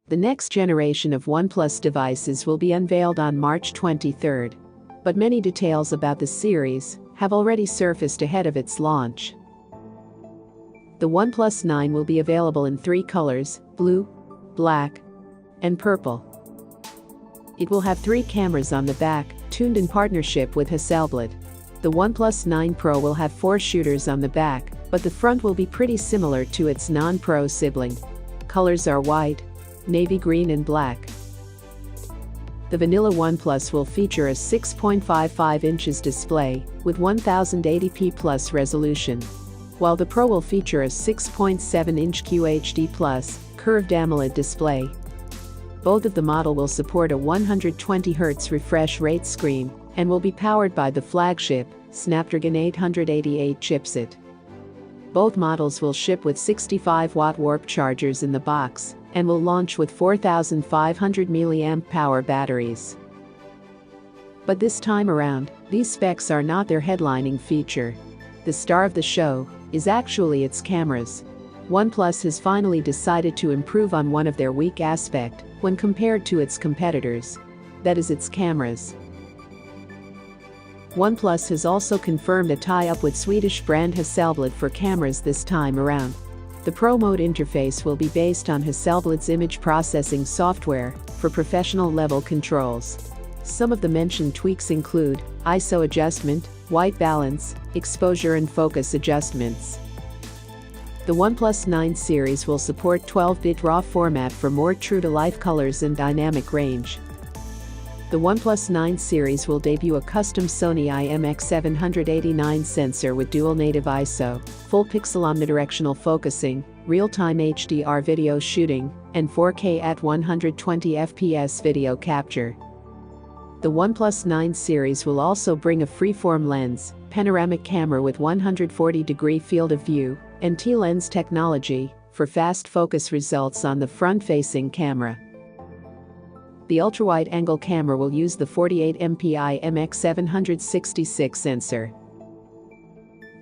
The next generation of OnePlus devices will be unveiled on March 23, but many details about the series have already surfaced ahead of its launch. The OnePlus 9 will be available in 3 colors: blue, black, and purple. It will have 3 cameras on the back, tuned in partnership with Hassleblad. The OnePlus 9 Pro will have 4 shooters on the back, but the front will be pretty similar to its non-Pro sibling. Colors are white, navy green and black. The vanilla OnePlus will feature a 6.55 inches display with 1080p plus resolution, while the Pro will feature a 6.7-inch QHD plus curved AMOLED display. Both of the model will support a 120Hz refresh rate screen and will be powered by the flagship Snapdragon 888 chipset. Both models will ship with 65-watt warp chargers in the box and will launch with 4,500 mAh power batteries. But this time around, these specs are not their headlining feature. The star of the show is actually its cameras. OnePlus has finally decided to improve on one of their weak aspects when compared to its competitors. That is its cameras. OnePlus has also confirmed a tie-up with Swedish brand Hassleblad for cameras this time around. The Pro Mode interface will be based on Hasslebllad's image processing software for professional-level controls. Some of the mentioned tweaks include ISO adjustment, white balance, exposure and focus adjustments. The OnePlus 9 series will support 12-bit RAW format for more true-to-life colors and dynamic range. The OnePlus 9 series will debut a custom Sony IMX789 sensor with dual native ISO, full pixel omnidirectional focusing, real-time HDR video shooting, and 4K at 120 FPS video capture. The OnePlus 9 series will also bring a freeform lens, panoramic camera with 140-degree field of view, and T-lens technology for fast focus results on the front-facing camera. The ultra-wide-angle camera will use the 48MP IMX766 sensor.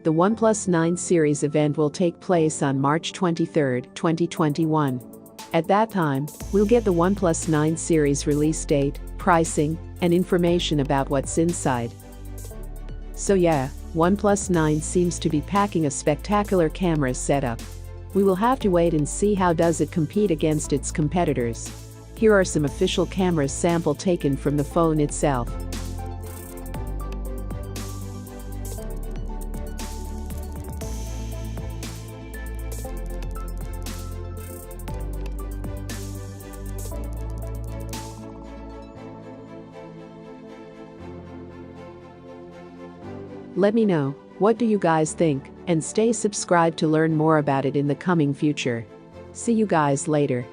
The OnePlus 9 series event will take place on March 23, 2021. At that time, we'll get the OnePlus 9 series release date, pricing, and information about what's inside. So yeah, OnePlus 9 seems to be packing a spectacular camera setup. We will have to wait and see how does it compete against its competitors. Here are some official camera sample taken from the phone itself. Let me know, what do you guys think, and stay subscribed to learn more about it in the coming future. See you guys later.